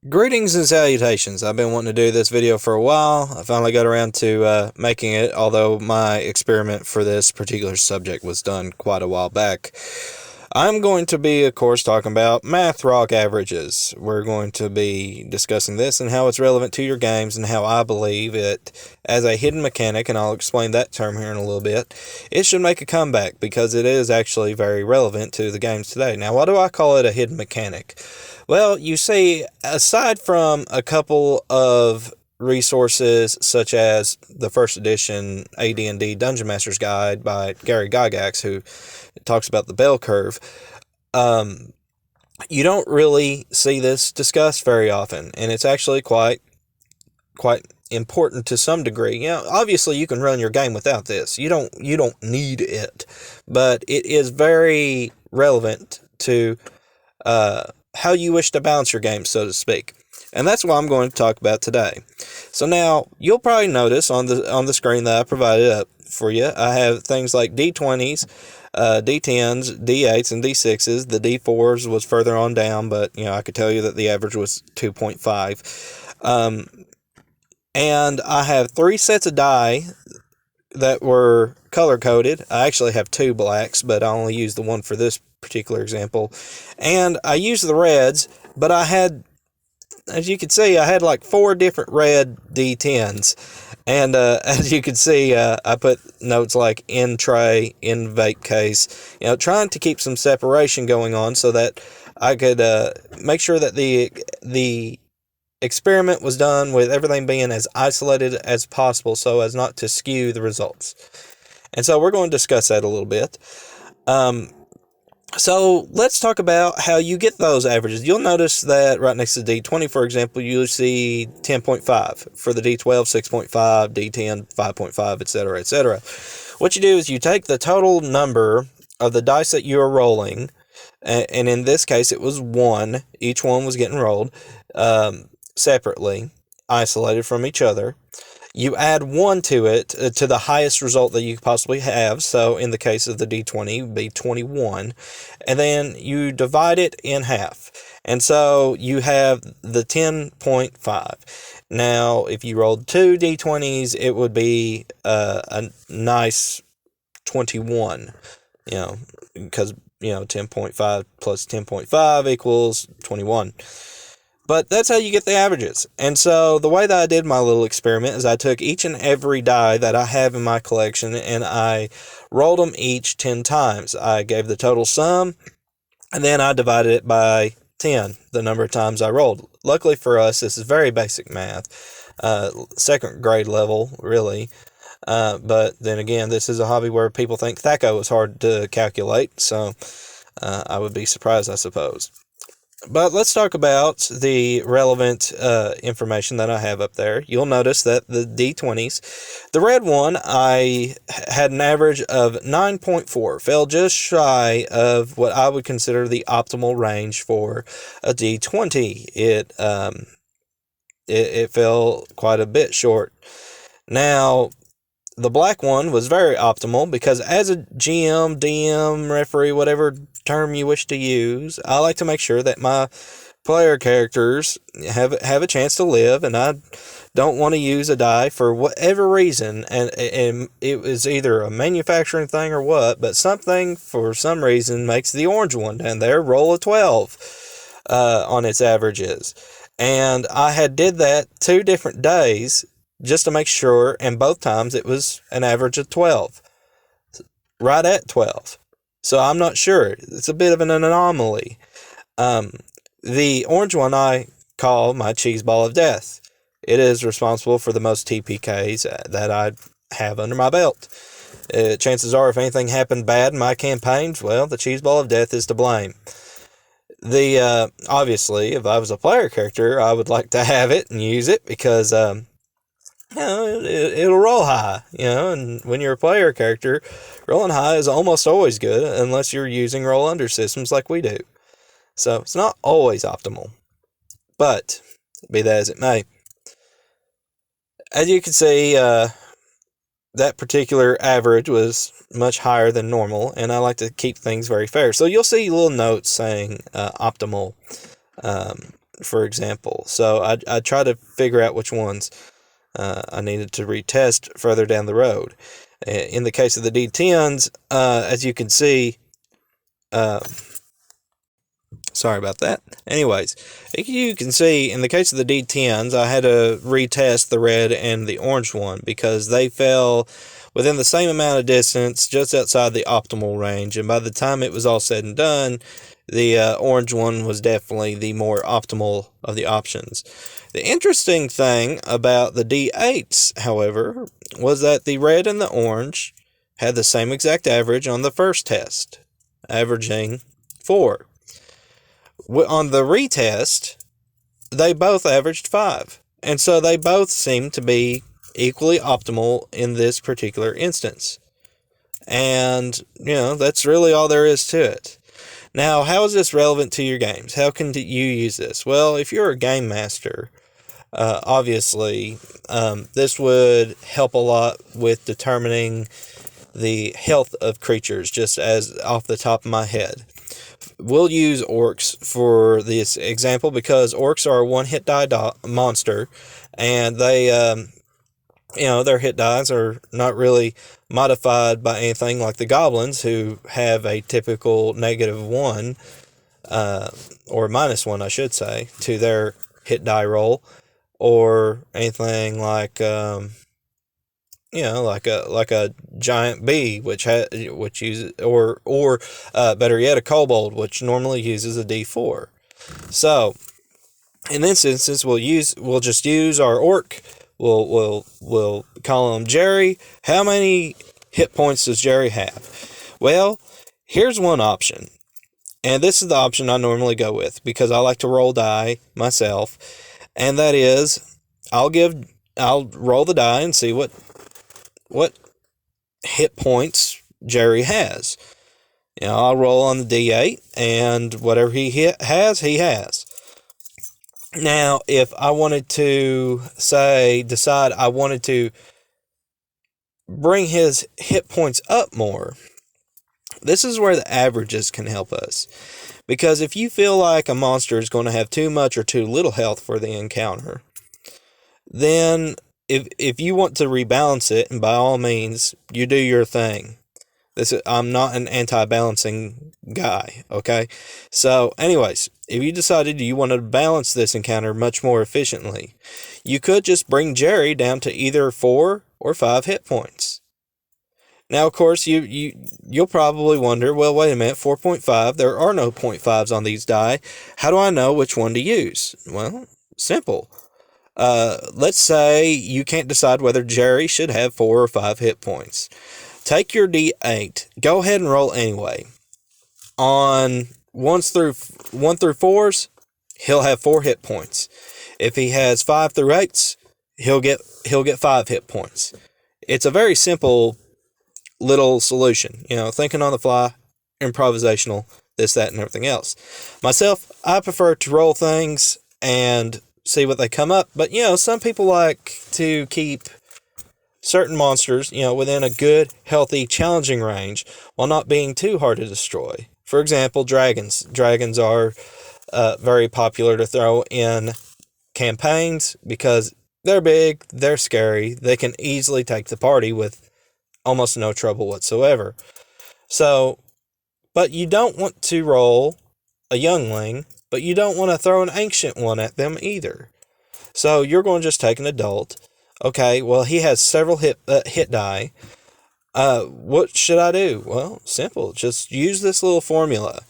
Greetings and salutations. I've been wanting to do this video for a while. I finally got around to making it, although my experiment for this particular subject was done quite a while back. I'm going to be, of course, talking about math rock averages. We're going to be discussing this and how it's relevant to your games and how I believe it as a hidden mechanic, and I'll explain that term here in a little bit. It should make a comeback because it is actually very relevant to the games today. Now, why do I call it a hidden mechanic? Well, you see, aside from a couple of resources such as the first edition AD&D Dungeon Master's Guide by Gary Gygax, who talks about the bell curve, um, you don't really see this discussed very often, and it's actually quite important to some degree. You know, obviously you can run your game without this. You don't need it, but it is very relevant to how you wish to balance your game, so to speak. And that's what I'm going to talk about today. So now, you'll probably notice on the screen that I provided up for you, I have things like D20s, D10s, D8s, and D6s. The D4s was further on down, but I could tell you that the average was 2.5. And I have 3 sets of die that were color coded. I actually have 2 blacks, but I only used the one for this particular example. And I used the reds, but I had, as you can see, I had like 4 different red D10s. And as you can see, I put notes like in tray, in vape case, trying to keep some separation going on so that I could make sure that the experiment was done with everything being as isolated as possible so as not to skew the results. And so we're going to discuss that a little bit. So let's talk about how you get those averages. You'll notice that right next to D20, for example, you'll see 10.5. For the D12, 6.5, D10, 5.5, etc., etc. What you do is you take the total number of the dice that you are rolling, and in this case it was 1. Each one was getting rolled separately, isolated from each other. You add 1 to it, to the highest result that you could possibly have. So in the case of the D20, it would be 21. And then you divide it in half. And so you have the 10.5. Now, if you rolled 2 D20s, it would be a nice 21. Because, 10.5 plus 10.5 equals 21. But that's how you get the averages. And so the way that I did my little experiment is I took each and every die that I have in my collection and I rolled them each 10 times. I gave the total sum and then I divided it by 10, the number of times I rolled. Luckily for us, this is very basic math, second grade level, really. But then again, this is a hobby where people think THACO is hard to calculate, so I would be surprised, I suppose. But let's talk about the relevant information that I have up there. You'll notice that the D20s, the red one, I had an average of 9.4, fell just shy of what I would consider the optimal range for a D20. It fell quite a bit short. Now, the black one was very optimal because as a GM, DM, referee, whatever term you wish to use, I like to make sure that my player characters have a chance to live, and I don't want to use a die for whatever reason, and it was either a manufacturing thing or what, but something for some reason makes the orange one down there roll a 12 on its averages. And I had did that 2 different days just to make sure, and both times it was an average of 12. Right at 12. So I'm not sure. It's a bit of an anomaly. The orange one I call my cheese ball of death. It is responsible for the most TPKs that I have under my belt. Chances are, if anything happened bad in my campaigns, well, the cheese ball of death is to blame. Obviously, if I was a player character, I would like to have it and use it because it'll roll high, and when you're a player character, rolling high is almost always good unless you're using roll under systems like we do. So it's not always optimal, but be that as it may. As you can see, that particular average was much higher than normal, and I like to keep things very fair. So you'll see little notes saying optimal for example. So I try to figure out which ones I needed to retest further down the road. In the case of the D10s, as you can see, uh, sorry about that. Anyways, you can see in the case of the D10s, I had to retest the red and the orange one because they fell within the same amount of distance, just outside the optimal range. And by the time it was all said and done, the orange one was definitely the more optimal of the options. The interesting thing about the D8s, however, was that the red and the orange had the same exact average on the first test, averaging 4. On the retest, they both averaged 5. And so they both seem to be equally optimal in this particular instance. And, that's really all there is to it. Now, how is this relevant to your games? How can you use this? Well, if you're a game master, obviously, this would help a lot with determining the health of creatures, just as off the top of my head. We'll use orcs for this example because orcs are a one-hit die monster, and they, their hit dies are not really modified by anything like the goblins, who have a typical -1, or -1, I should say, to their hit die roll, or anything like, like a giant bee, which uses, or better yet, a kobold, which normally uses a D4. So, in this instance, we'll just use our orc. We'll call him Jerry. How many hit points does Jerry have? Well, here's one option, and this is the option I normally go with because I like to roll die myself, and that is I'll roll the die and see what hit points Jerry has. I'll roll on the D8, and whatever he has, he has. Now, if I wanted to decide I wanted to bring his hit points up more, this is where the averages can help us. Because if you feel like a monster is going to have too much or too little health for the encounter, then if you want to rebalance it, and by all means, you do your thing. I'm not an anti-balancing guy, okay? So, anyways, if you decided you wanted to balance this encounter much more efficiently, you could just bring Jerry down to either 4 or 5 hit points. Now, of course, you'll probably wonder, well, wait a minute, 4.5, there are no 0.5s on these die. How do I know which one to use? Well, simple. Let's say you can't decide whether Jerry should have 4 or 5 hit points. Take your D8. Go ahead and roll anyway. On 1 through 4s, he'll have 4 hit points. If he has 5 through 8s, he'll get 5 hit points. It's a very simple little solution. Thinking on the fly, improvisational, this, that, and everything else. Myself, I prefer to roll things and see what they come up. But, some people like to keep certain monsters, within a good, healthy, challenging range while not being too hard to destroy. For example, dragons. Dragons are very popular to throw in campaigns because they're big, they're scary, they can easily take the party with almost no trouble whatsoever. So, but you don't want to roll a youngling, but you don't want to throw an ancient one at them either. So you're going to just take an adult. Okay, well, he has several hit die. What should I do? Well, simple. Just use this little formula.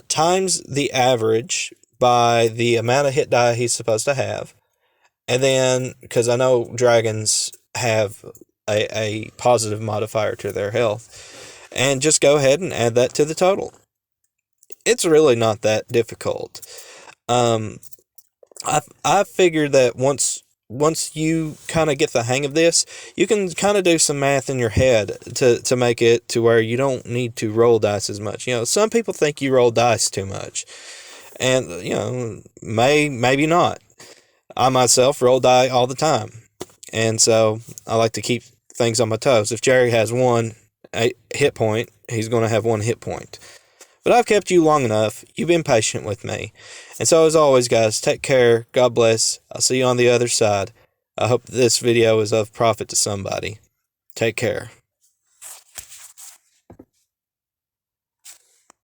Times the average by the amount of hit die he's supposed to have. And then, because I know dragons have a positive modifier to their health. And just go ahead and add that to the total. It's really not that difficult. I figured that once you kind of get the hang of this, you can kind of do some math in your head to make it to where you don't need to roll dice as much. Some people think you roll dice too much, and maybe not. I myself roll die all the time, and so I like to keep things on my toes. If Jerry has 1 hit point, he's going to have 1 hit point. But I've kept you long enough. You've been patient with me. And so, as always, guys, take care. God bless. I'll see you on the other side. I hope this video is of profit to somebody. Take care.